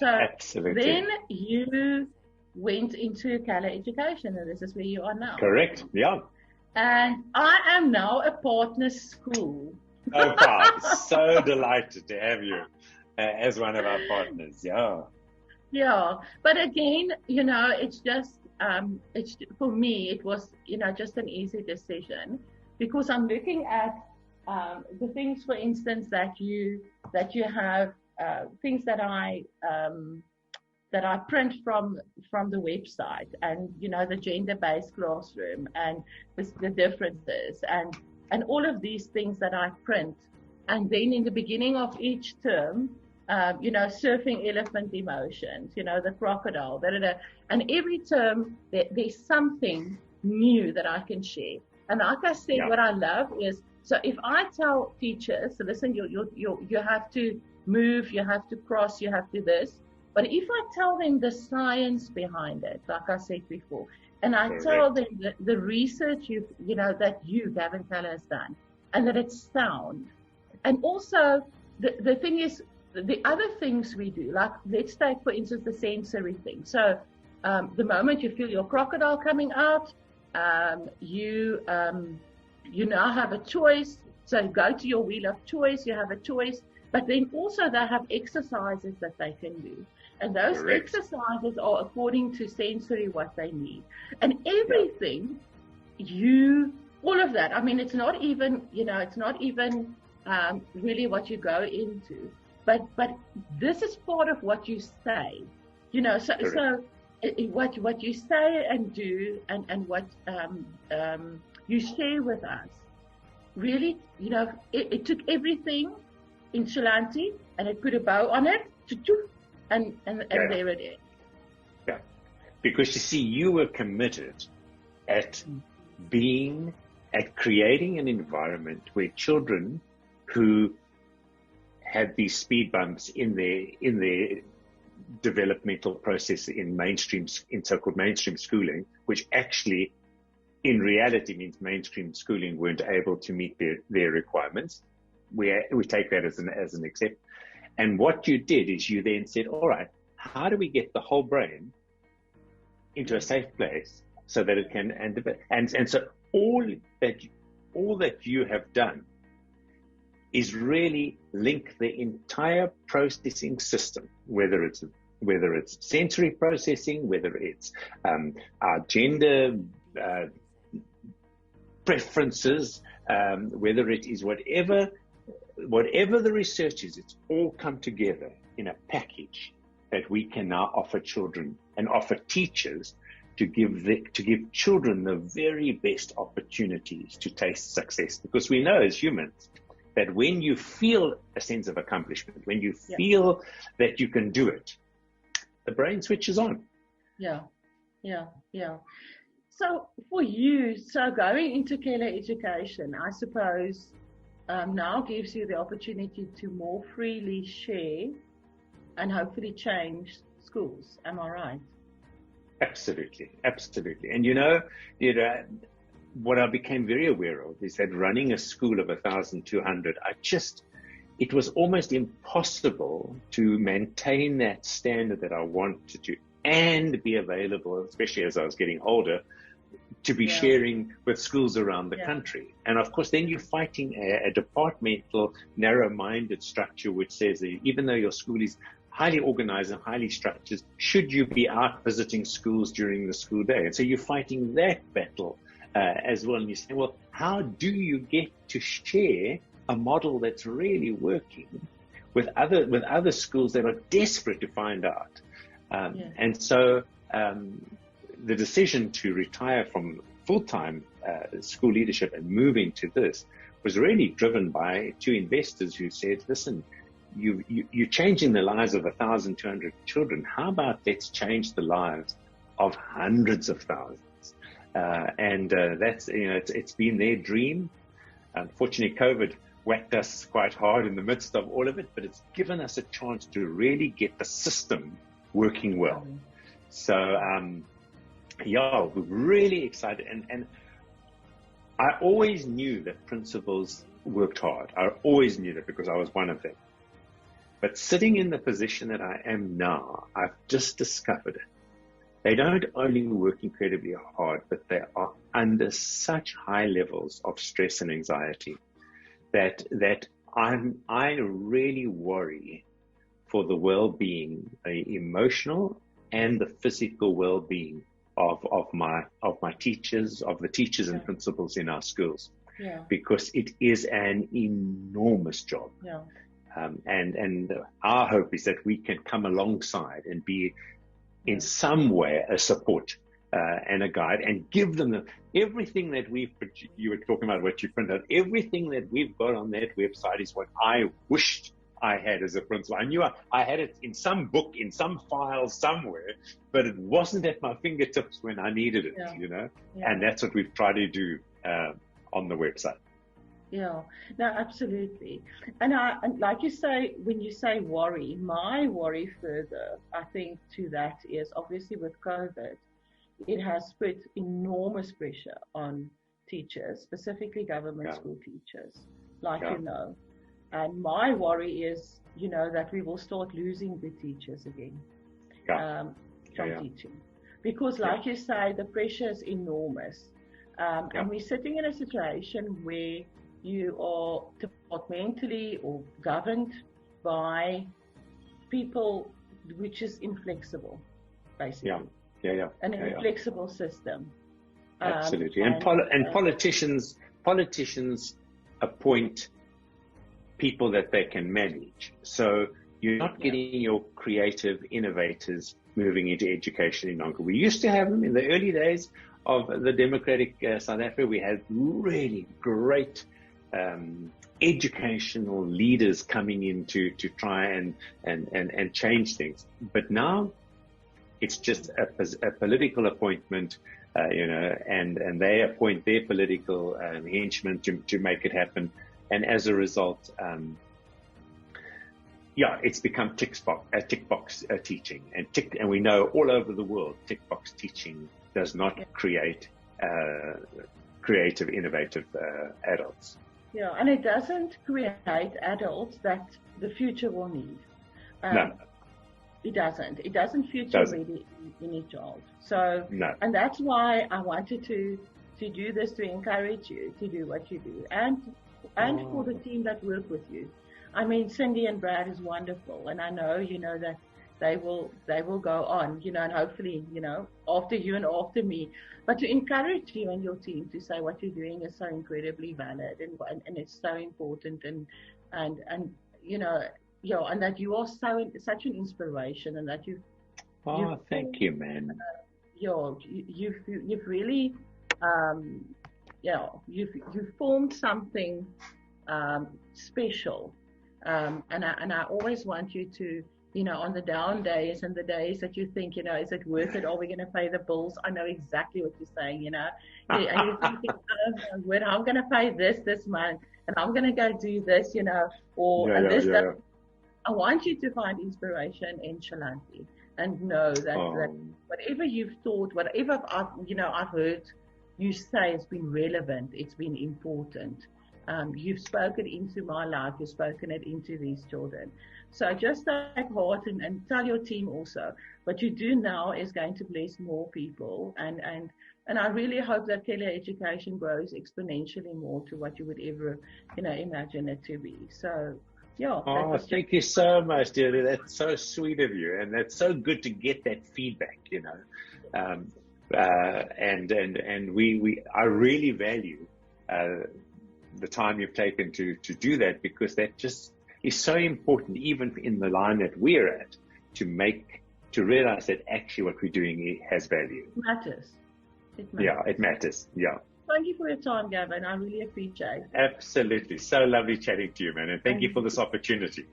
So Absolutely. then you went into Keller Education, and this is where you are now. Correct. Yeah. And I am now a partner school. Oh, wow. So delighted to have you as one of our partners. Yeah. Yeah. But again, you know, it's just, for me, it was, you know, just an easy decision, because I'm looking at the things, for instance, that you have, things that I print from the website, and you know, the gender-based classroom, and the differences, and all of these things that I print, and then in the beginning of each term, you know, surfing elephant emotions, you know, the crocodile, and every term there's something new that I can share. And like I said, what I love is, so if I tell teachers, so listen, you have to move, you have to cross, you have to this. But if I tell them the science behind it, like I said before, and I tell them the research you know that Gavin Keller, has done, and that it's sound, and also the thing is, the other things we do, like let's take for instance the sensory thing. So the moment you feel your crocodile coming out, you now have a choice. So go to your wheel of choice, you have a choice, but then also they have exercises that they can do. And those exercises are according to sensory what they need. And everything, all of that, I mean, it's not even, you know, it's not even really what you go into. But this is part of what you say, you know, so what you say and do, and what you share with us, really, you know, it took everything in Shelanti and it put a bow on it, and there it is. Yeah, because you see, you were committed at creating an environment where children who had these speed bumps in their developmental process in so-called mainstream schooling, which actually in reality means mainstream schooling weren't able to meet their requirements. We take that as an exception. And what you did is you then said, all right, how do we get the whole brain into a safe place so that it can, and so all that you have done is really link the entire processing system, whether it's sensory processing, whether it's our gender preferences, whether it is whatever the research is, it's all come together in a package that we can now offer children and offer teachers to give children the very best opportunities to taste success. Because we know as humans that when you feel a sense of accomplishment, when you feel that you can do it, the brain switches on. Yeah. So for you, going into Keller Education, I suppose, now gives you the opportunity to more freely share and hopefully change schools. Am I right? Absolutely. And you know, what I became very aware of is that running a school of 1,200, it was almost impossible to maintain that standard that I wanted to and be available, especially as I was getting older, to be sharing with schools around the country. And of course, then you're fighting a departmental, narrow-minded structure which says that even though your school is highly organized and highly structured, should you be out visiting schools during the school day? And so you're fighting that battle as well. And you say, well, how do you get to share a model that's really working with other schools that are desperate to find out? And so the decision to retire from full-time school leadership and move into this was really driven by two investors who said, listen, you're changing the lives of 1,200 children. How about let's change the lives of hundreds of thousands? That's, you know, it's been their dream. Unfortunately, COVID whacked us quite hard in the midst of all of it, but it's given us a chance to really get the system working well. So, we're really excited. And I always knew that principals worked hard. I always knew that because I was one of them. But sitting in the position that I am now, I've just discovered it. They don't only work incredibly hard, but they are under such high levels of stress and anxiety that I really worry for the well-being, the emotional and the physical well-being of my teachers, of the teachers and principals in our schools, because it is an enormous job. And our hope is that we can come alongside and be in some way a support and a guide, and give them everything that you were talking about what you printed out. Everything that we've got on that website is what I wished I had as a principal. I knew I had it in some book, in some file somewhere, but it wasn't at my fingertips when I needed it, and that's what we've tried to do on the website. Yeah, no, absolutely. And like you say, when you say worry, my worry further, I think, to that is obviously with COVID, it has put enormous pressure on teachers, specifically government school teachers, and my worry is, that we will start losing good teachers again from teaching. Because like you say, the pressure is enormous. And we're sitting in a situation where you are departmentally or governed by people which is inflexible, basically. An inflexible system. Absolutely. And politicians appoint people that they can manage. So you're not getting your creative innovators moving into education any longer. We used to have them in the early days of the democratic South Africa. We had really great educational leaders coming in to try and change things. But now it's just a political appointment, and they appoint their political henchmen to make it happen. And as a result, it's become tick box teaching, and we know all over the world, tick box teaching does not create creative, innovative adults. Yeah, and it doesn't create adults that the future will need. No. It doesn't. It doesn't future ready any child. So, and that's why I wanted to do this, to encourage you to do what you do, and for the team that work with you. I mean, Cindy and Brad is wonderful, and I know, that they will go on, and hopefully, after you and after me. But to encourage you and your team to say what you're doing is so incredibly valid and it's so important and that you are such an inspiration, and that thank you, man. You've really you've formed something special, and I always want you to, on the down days and the days that you think, is it worth it? Are we going to pay the bills? I know exactly what you're saying, and you're thinking, when I'm going to pay this month, and I'm going to go do this, this. I want you to find inspiration in Shelanti, and know that whatever you've thought, whatever I've heard you say, has been relevant, it's been important. You've spoken into my life, you've spoken it into these children. So just take heart and tell your team also, what you do now is going to bless more people, and I really hope that Keller Education grows exponentially more to what you would ever, imagine it to be. So, thank you so much, Deirdre. That's so sweet of you, and that's so good to get that feedback, and I really value the time you've taken to do that, because that just is so important, even in the line that we're at, to realize that actually what we're doing has value. It matters. Yeah, it matters. Yeah. Thank you for your time, Gavin. I really appreciate it. Absolutely. So lovely chatting to you, man. And thank you for this opportunity.